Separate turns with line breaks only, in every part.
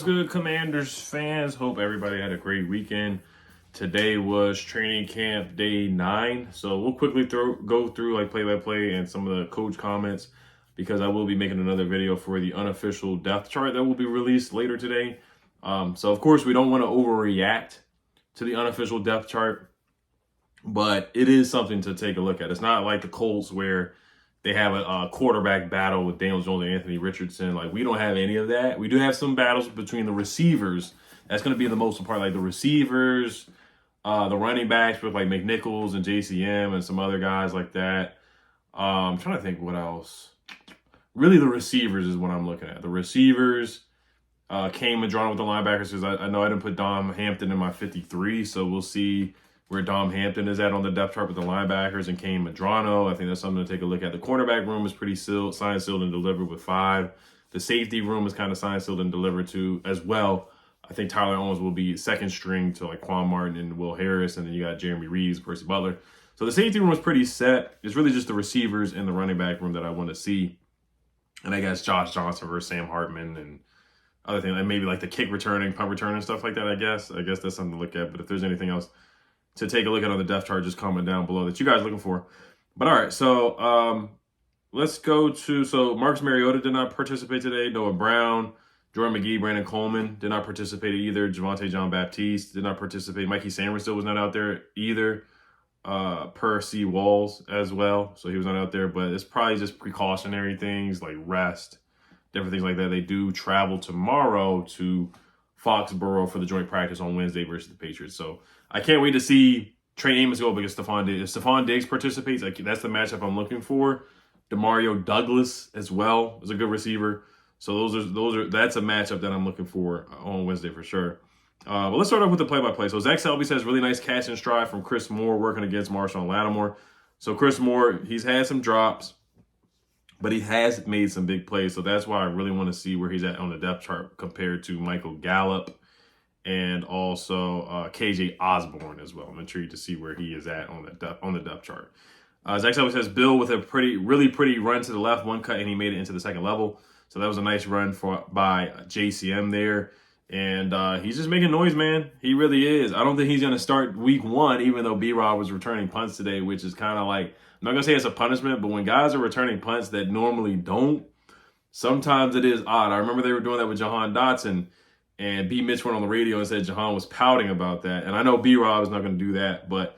good, Commanders fans? Hope everybody had a great weekend. Today was training camp day 9, so we'll quickly go through like play-by-play and some of the coach comments because I will be making another video for the unofficial depth chart that will be released later today. So of course we don't want to overreact to the unofficial depth chart, but it is something to take a look at. It's not like the Colts where they have a quarterback battle with Daniel Jones and Anthony Richardson. Like, we don't have any of that. We do have some battles between the receivers. That's going to be the most important. Like, the receivers, the running backs with, like, McNichols and JCM and some other guys like that. I'm trying to think what else. Really, the receivers is what I'm looking at. The receivers, Kane Madrano with the linebackers, because I know I didn't put Dom Hampton in my 53, so we'll see where Dom Hampton is at on the depth chart with the linebackers and Kane Madrano. I think that's something to take a look at. The cornerback room is pretty signed, sealed, and delivered with 5. The safety room is kind of signed, sealed, and delivered to as well. I think Tyler Owens will be second string to like Quan Martin and Will Harris, and then you got Jeremy Reeves, Percy Butler. So the safety room is pretty set. It's really just the receivers and the running back room that I want to see. And I guess Josh Johnson versus Sam Hartman and other things, like maybe like the kick returning, punt returning, stuff like that, I guess. I guess that's something to look at. But if there's anything else to take a look at on the depth chart, just comment down below that you guys are looking for. But all right, so let's go to, so Marcus Mariota did not participate today. Noah Brown, Jordan McGee, Brandon Coleman did not participate either. Javonte John-Baptiste did not participate. Mikey Sanders still was not out there either. Percy Walls as well, so he was not out there. But it's probably just precautionary things like rest, different things like that. They do travel tomorrow to Foxborough for the joint practice on Wednesday versus the Patriots. So I can't wait to see Trey Amos go up against Stephon Diggs. If Stephon Diggs participates, like, that's the matchup I'm looking for. Demario Douglas as well is a good receiver. So that's a matchup that I'm looking for on Wednesday for sure. But let's start off with the play-by-play. So Zach Selby says really nice catch and stride from Chris Moore working against Marshawn Lattimore. So Chris Moore, he's had some drops, but he has made some big plays. So that's why I really want to see where he's at on the depth chart compared to Michael Gallup and also KJ Osborne as well. I'm intrigued to see where he is at on the depth chart. Zach Selby says Bill with a really pretty run to the left, one cut, and he made it into the second level. So that was a nice run by JCM there. And he's just making noise, man. He really is. I don't think he's going to start week 1, even though B-Rob was returning punts today, which is kind of like, I'm not going to say it's a punishment, but when guys are returning punts that normally don't, sometimes it is odd. I remember they were doing that with Jahan Dotson, and B. Mitch went on the radio and said Jahan was pouting about that. And I know B-Rob is not going to do that, but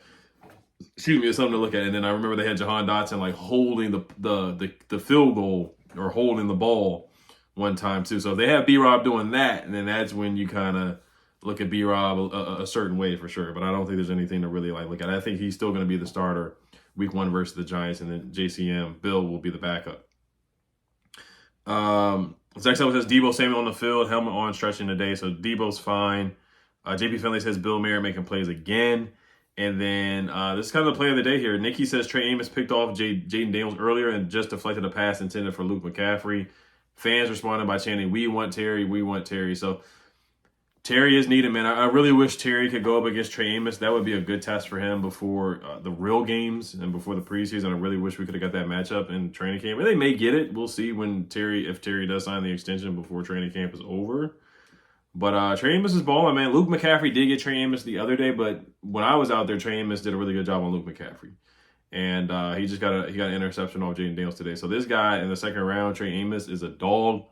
excuse me, it's something to look at. And then I remember they had Jahan Dotson like holding the field goal or holding the ball one time too. So if they have B-Rob doing that, and then that's when you kind of look at B-Rob a certain way for sure. But I don't think there's anything to really like look at. I think he's still going to be the starter week 1 versus the Giants, and then JCM Bill will be the backup. Zach Selby says Debo Samuel on the field, helmet on, stretching today. So Debo's fine. JP Finley says Bill Merritt making plays again. And then this is kind of the play of the day here. Nikki says Trey Amos picked off Jaden Daniels earlier and just deflected a pass intended for Luke McCaffrey. Fans responded by chanting, "We want Terry, we want Terry." So Terry is needed, man. I really wish Terry could go up against Trey Amos. That would be a good test for him before the real games and before the preseason. I really wish we could have got that matchup in training camp. And they may get it. We'll see if Terry does sign the extension before training camp is over. But Trey Amos is balling, man. Luke McCaffrey did get Trey Amos the other day, but when I was out there, Trey Amos did a really good job on Luke McCaffrey. And he got an interception off Jaden Daniels today. So this guy in the second round, Trey Amos, is a dog.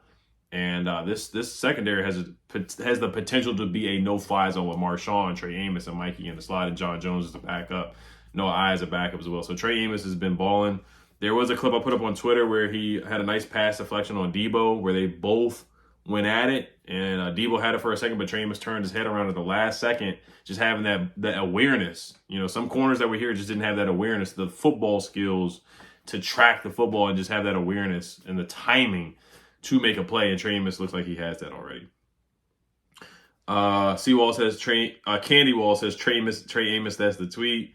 And this secondary has the potential to be a no-fly zone with Marshawn, Trey Amos, and Mikey in the slot, and John Jones is the backup. Noah I is a backup as well. So Trey Amos has been balling. There was a clip I put up on Twitter where he had a nice pass deflection on Debo where they both went at it. And Debo had it for a second, but Trey Amos turned his head around at the last second, just having that awareness. You know, some corners that were here just didn't have that awareness, the football skills to track the football and just have that awareness and the timing to make a play. And Trey Amos looks like he has that already. Seawall says Candy Wall says Trey Amos, that's the tweet.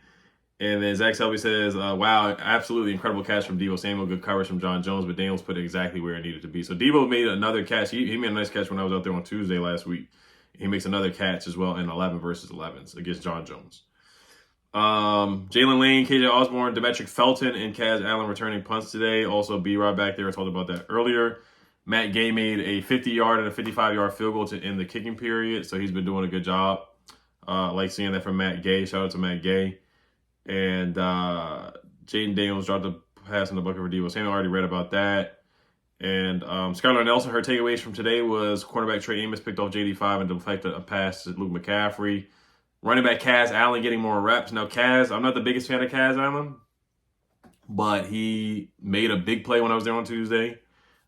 And then Zach Selby says, wow, absolutely incredible catch from Debo Samuel. Good coverage from John Jones, but Daniels put it exactly where it needed to be. So Debo made another catch. He made a nice catch when I was out there on Tuesday last week. He makes another catch as well in 11 versus 11s against John Jones. Jalen Lane, KJ Osborne, Demetric Felton, and Kaz Allen returning punts today. Also B-Rob back there. I talked about that earlier. Matt Gay made a 50-yard and a 55-yard field goal to end the kicking period, so he's been doing a good job. Like seeing that from Matt Gay. Shout out to Matt Gay. And Jaden Daniels dropped a pass in the bucket for Deebo Samuel. I already read about that. And Skylar Nelson, her takeaways from today was cornerback Trey Amos picked off JD5 and deflected a pass to Luke McCaffrey. Running back Kaz Allen getting more reps. Now, Kaz, I'm not the biggest fan of Kaz Allen, but he made a big play when I was there on Tuesday.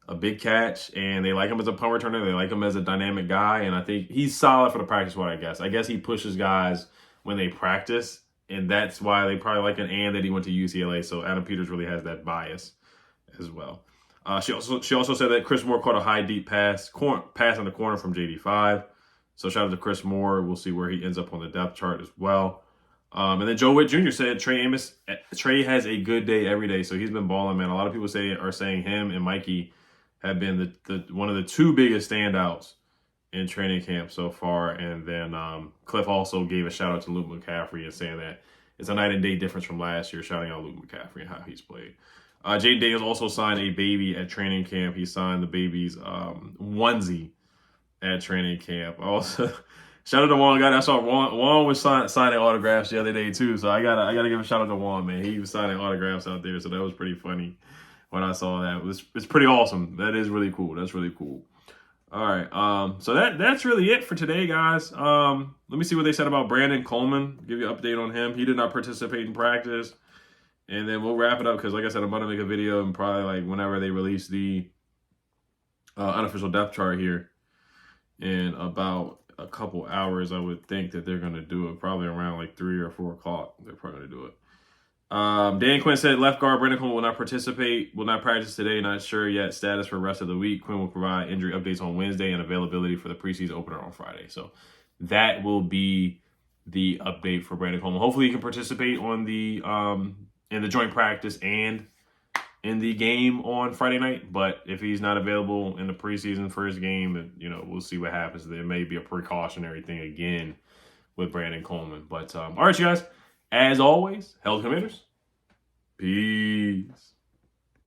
A big catch, and they like him as a punt returner. They like him as a dynamic guy, and I think he's solid for the practice squad, I guess. I guess he pushes guys when they practice, and that's why they probably like an and that he went to UCLA, so Adam Peters really has that bias as well. She also said that Chris Moore caught a high, deep pass in the corner from JD5. So shout out to Chris Moore. We'll see where he ends up on the depth chart as well. And then Whit Jr. said Trey has a good day every day, so he's been balling, man. A lot of people are saying him and Mikey have been the one of the two biggest standouts in training camp so far. And then Cliff also gave a shout out to Luke McCaffrey and saying that it's a night and day difference from last year, shouting out Luke McCaffrey and how he's played. Jaden Daniels also signed a baby at training camp. He signed the baby's onesie at training camp. Also, shout out to Juan. I saw Juan was signing autographs the other day too. So I gotta give a shout out to Juan, man. He was signing autographs out there, so that was pretty funny when I saw that. It's pretty awesome. That is really cool. That's really cool. All right. So that's really it for today, guys. Let me see what they said about Brandon Coleman. Give you an update on him. He did not participate in practice. And then we'll wrap it up because, like I said, I'm going to make a video and probably like whenever they release the unofficial depth chart here in about a couple hours, I would think that they're going to do it probably around like 3 or 4 o'clock. They're probably going to do it. Dan Quinn said left guard Brandon Coleman will not practice today. Not sure yet status for the rest of the week. Quinn will provide injury updates on Wednesday and availability for the preseason opener on Friday. So that will be the update for Brandon Coleman. Hopefully he can participate on the in the joint practice and in the game on Friday night. But if he's not available in the preseason first game, we'll see what happens. There may be a precautionary thing again with Brandon Coleman. But all right, you guys, as always, Hell Commanders, peace.